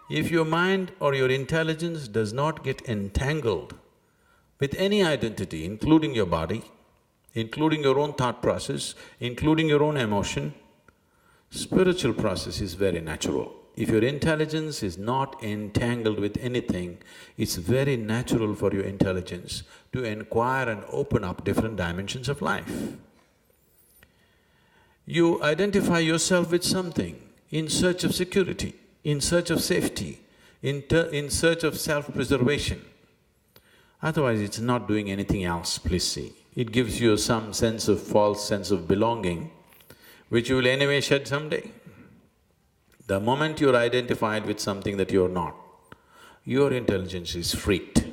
If your mind or your intelligence does not get entangled with any identity, including your body, including your own thought process, including your own emotion, spiritual process is very natural. If your intelligence is not entangled with anything, it's very natural for your intelligence to inquire and open up different dimensions of life. You identify yourself with something in search of security, in search of safety, in search of self-preservation. Otherwise, it's not doing anything else, please see. It gives you some false sense of belonging, which you will anyway shed someday. The moment you're identified with something that you're not, your intelligence is freaked.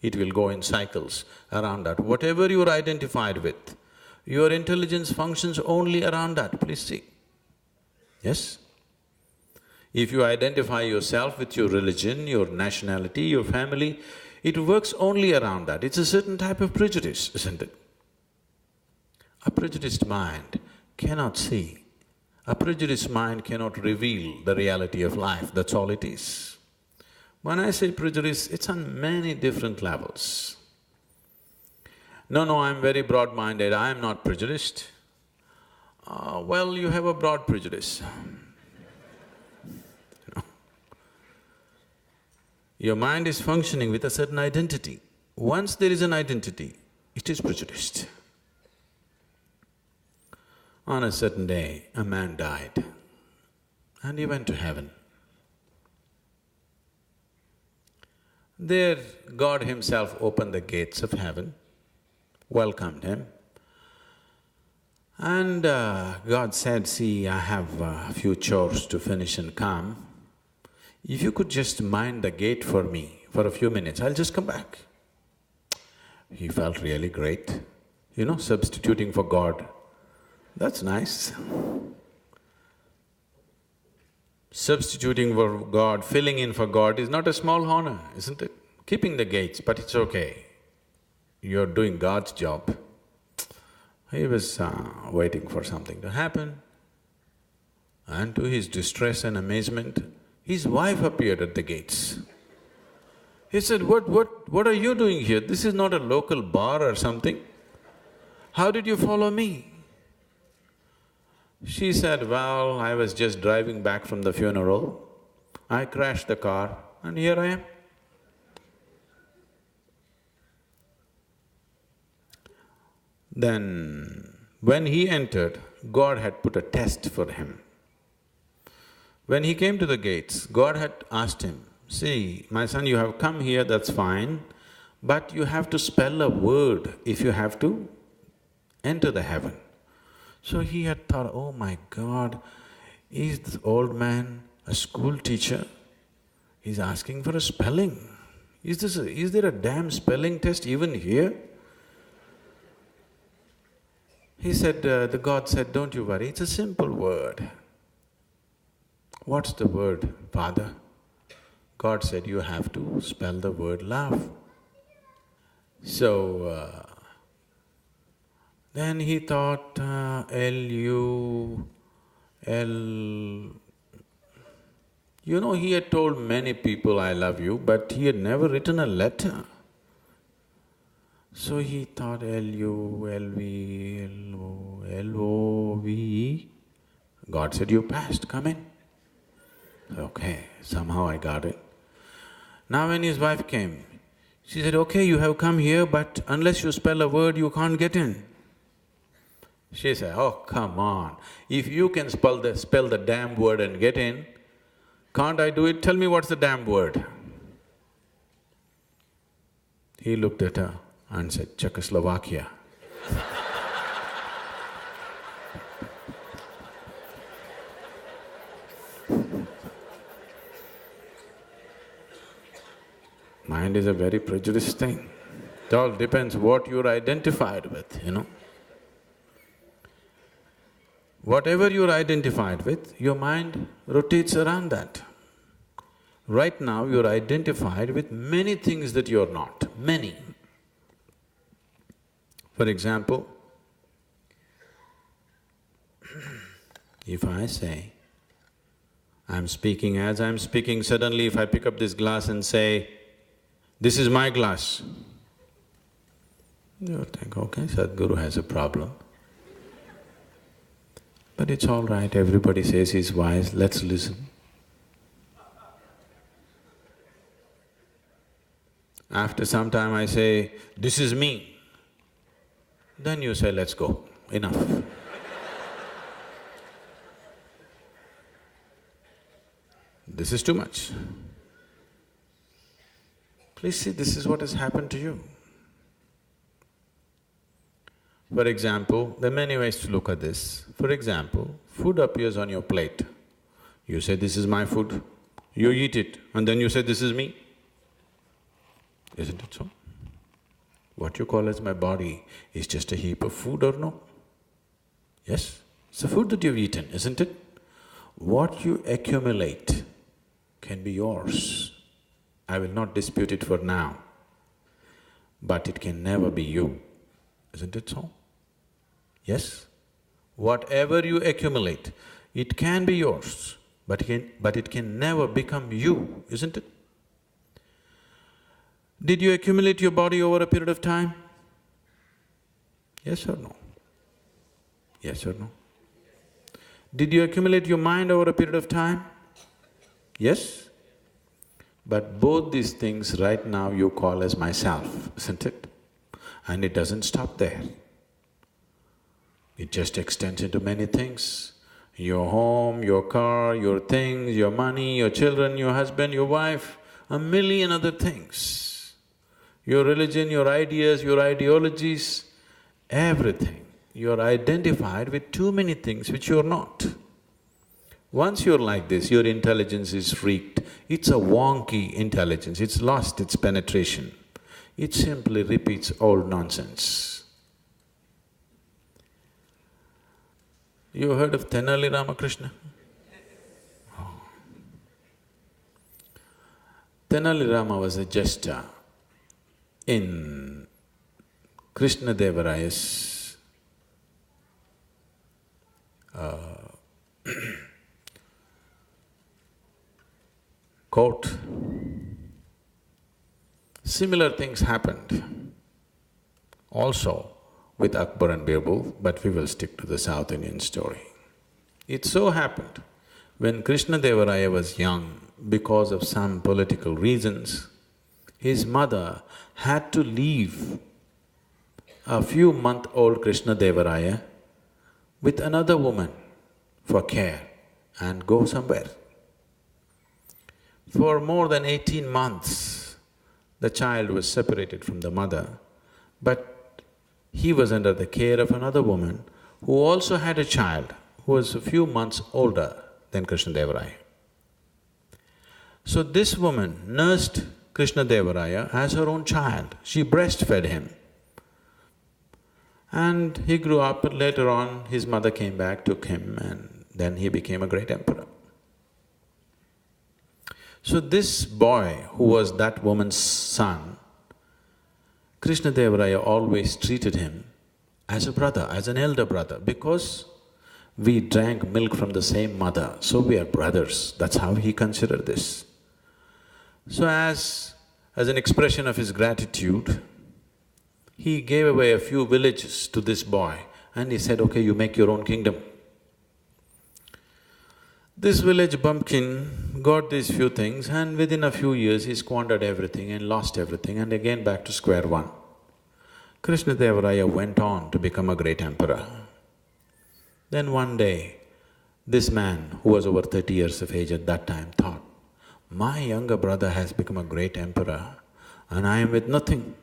It will go in cycles around that. Whatever you're identified with, your intelligence functions only around that, please see. Yes? If you identify yourself with your religion, your nationality, your family, it works only around that. It's a certain type of prejudice, isn't it? A prejudiced mind cannot see. A prejudiced mind cannot reveal the reality of life, that's all it is. When I say prejudice, it's on many different levels. No, I'm very broad-minded, I am not prejudiced. Well, you have a broad prejudice. Your mind is functioning with a certain identity. Once there is an identity, it is prejudiced. On a certain day, a man died and he went to heaven. There, God himself opened the gates of heaven, welcomed him, and God said, "See, I have a few chores to finish and come. If you could just mind the gate for me for a few minutes, I'll just come back." He felt really great, substituting for God. That's nice. Substituting for God, filling in for God is not a small honor, isn't it? Keeping the gates, but it's okay. You're doing God's job. He was waiting for something to happen, and to his distress and amazement, his wife appeared at the gates. He said, what are you doing here? This is not a local bar or something. How did you follow me? She said, "Well, I was just driving back from the funeral. I crashed the car and here I am." Then, when he entered, God had put a test for him. When he came to the gates, God had asked him, "See, my son, you have come here, that's fine, but you have to spell a word if you have to enter the heaven." So he had thought, "Oh my God, is this old man a school teacher? He's asking for a spelling. Is there a damn spelling test even here?" He said, the God said, "Don't you worry, it's a simple word." "What's the word, Father?" God said, "You have to spell the word love." So, then he thought, L-U-L… he had told many people, "I love you," but he had never written a letter. So he thought, L-U-L-V, L-O-V-E. God said, "You passed, come in." Okay, somehow I got it. Now when his wife came, she said, "Okay, you have come here, but unless you spell a word, you can't get in." She said, "Oh, come on, if you can spell the damn word and get in, can't I do it? Tell me what's the damn word." He looked at her and said, "Czechoslovakia." Mind is a very prejudiced thing. It all depends what you're identified with, Whatever you're identified with, your mind rotates around that. Right now, you're identified with many things that you're not, many. For example, if I say, I'm speaking, as I'm speaking, suddenly if I pick up this glass and say, this is my glass, you'll think, okay, Sadhguru has a problem. But it's all right, everybody says he's wise, let's listen. After some time I say, this is me. Then you say, let's go, enough. This is too much. Please see, this is what has happened to you. For example, there are many ways to look at this. For example, food appears on your plate. You say, this is my food. You eat it and then you say, this is me. Isn't it so? What you call as my body is just a heap of food or no? Yes, it's the food that you've eaten, isn't it? What you accumulate can be yours. I will not dispute it for now, but it can never be you, isn't it so? Yes? Whatever you accumulate, it can be yours, but it can never become you, isn't it? Did you accumulate your body over a period of time? Yes or no? Yes or no? Did you accumulate your mind over a period of time? Yes? But both these things right now you call as myself, isn't it? And it doesn't stop there. It just extends into many things. Your home, your car, your things, your money, your children, your husband, your wife, a million other things. Your religion, your ideas, your ideologies, everything. You're identified with too many things which you're not. Once you're like this, your intelligence is freaked. It's a wonky intelligence, it's lost its penetration. It simply repeats old nonsense. You heard of Tenali Ramakrishna? Oh. Tenali Rama was a jester in Krishna Devaraya's court. Similar things happened also with Akbar and Birbal, but we will stick to the South Indian story. It so happened, when Krishna Devaraya was young, because of some political reasons, his mother had to leave a few-month-old Krishna Devaraya with another woman for care and go somewhere. For more than 18 months, the child was separated from the mother, but he was under the care of another woman who also had a child who was a few months older than Krishna Devaraya. So this woman nursed Krishna Devaraya as her own child. She breastfed him. And he grew up, and later on his mother came back, took him, and then he became a great emperor. So this boy, who was that woman's son, Krishna Devaraya always treated him as a brother, as an elder brother, because we drank milk from the same mother, so we are brothers. That's how he considered this. So as an expression of his gratitude, he gave away a few villages to this boy and he said, okay, you make your own kingdom. This village bumpkin got these few things and within a few years he squandered everything and lost everything and again back to square one. Krishna Devaraya went on to become a great emperor. Then one day, this man, who was over 30 years of age at that time, thought, my younger brother has become a great emperor and I am with nothing.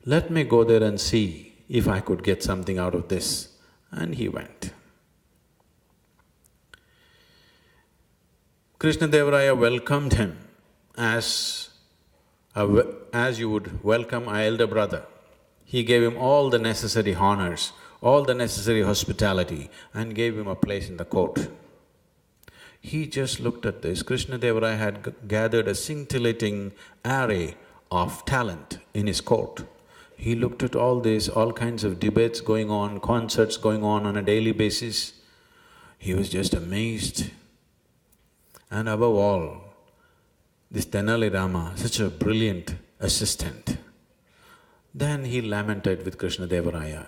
Let me go there and see if I could get something out of this. And he went. Krishna Devaraya welcomed him as you would welcome an elder brother. He gave him all the necessary honors, all the necessary hospitality and gave him a place in the court. He just looked at this. Krishna Devaraya had gathered a scintillating array of talent in his court. He looked at all this, all kinds of debates going on, concerts going on a daily basis. He was just amazed. And above all, this Tenali Rama, such a brilliant assistant. Then he lamented with Krishna Devaraya,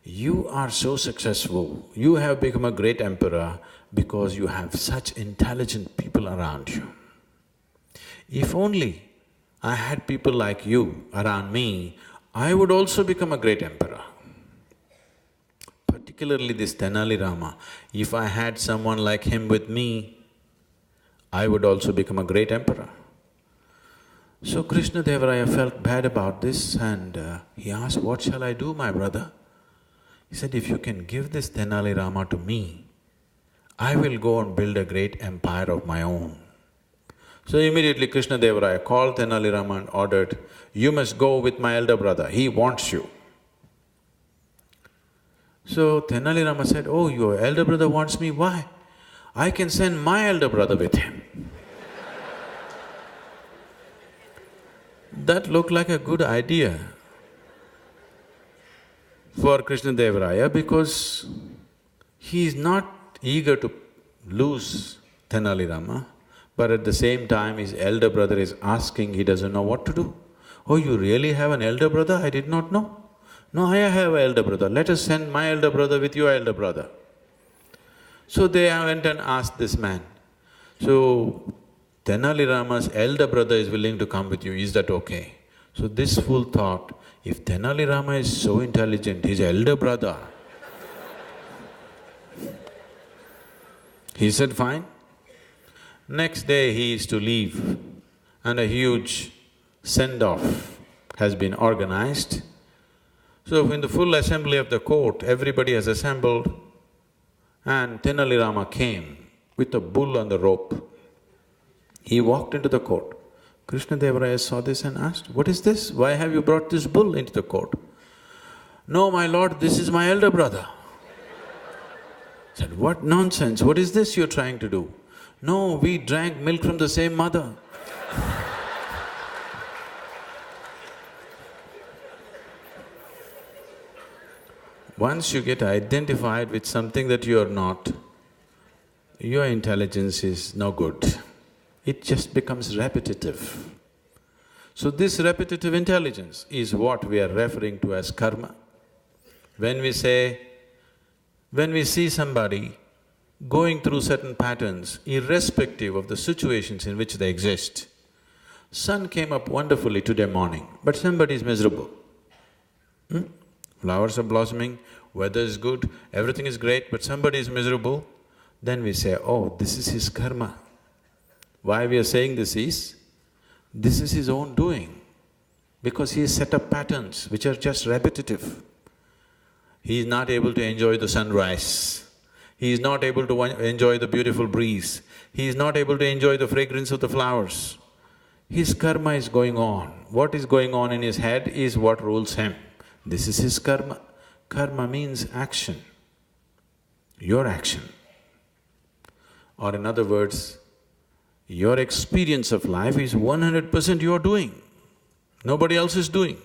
"You are so successful, you have become a great emperor because you have such intelligent people around you. If only I had people like you around me, I would also become a great emperor." Particularly this Tenali Rama, if I had someone like him with me, I would also become a great emperor. So Krishna Devaraya felt bad about this and he asked, "What shall I do, my brother?" He said, "If you can give this Tenali Rama to me, I will go and build a great empire of my own." So immediately Krishna Devaraya called Tenali Rama and ordered, "You must go with my elder brother, he wants you." So Tenali Rama said, "Oh, your elder brother wants me, why? I can send my elder brother with him." That looked like a good idea for Krishna Devaraya because he is not eager to lose Tenali Rama, but at the same time his elder brother is asking, he doesn't know what to do. "Oh, you really have an elder brother? I did not know." "No, I have an elder brother, let us send my elder brother with your elder brother." So they went and asked this man, "So, Tenali Rama's elder brother is willing to come with you, is that okay?" So this fool thought, if Tenali Rama is so intelligent, his elder brother… He said, "Fine." Next day he is to leave and a huge send-off has been organized. So in the full assembly of the court, everybody has assembled and Tenali Rama came with a bull on the rope. He walked into the court. Krishna Devaraya saw this and asked, "What is this? Why have you brought this bull into the court?" "No, my lord, this is my elder brother." Said, "What nonsense, what is this you're trying to do?" "No, we drank milk from the same mother." Once you get identified with something that you are not, your intelligence is no good. It just becomes repetitive. So this repetitive intelligence is what we are referring to as karma. When we see somebody going through certain patterns, irrespective of the situations in which they exist, sun came up wonderfully today morning, but somebody is miserable. Flowers are blossoming, weather is good, everything is great, but somebody is miserable, then we say, "Oh, this is his karma." Why we are saying this is his own doing, because he has set up patterns which are just repetitive. He is not able to enjoy the sunrise, he is not able to enjoy the beautiful breeze, he is not able to enjoy the fragrance of the flowers. His karma is going on. What is going on in his head is what rules him. This is his karma. Karma means action, your action. Or in other words, your experience of life is 100% you're doing, nobody else is doing.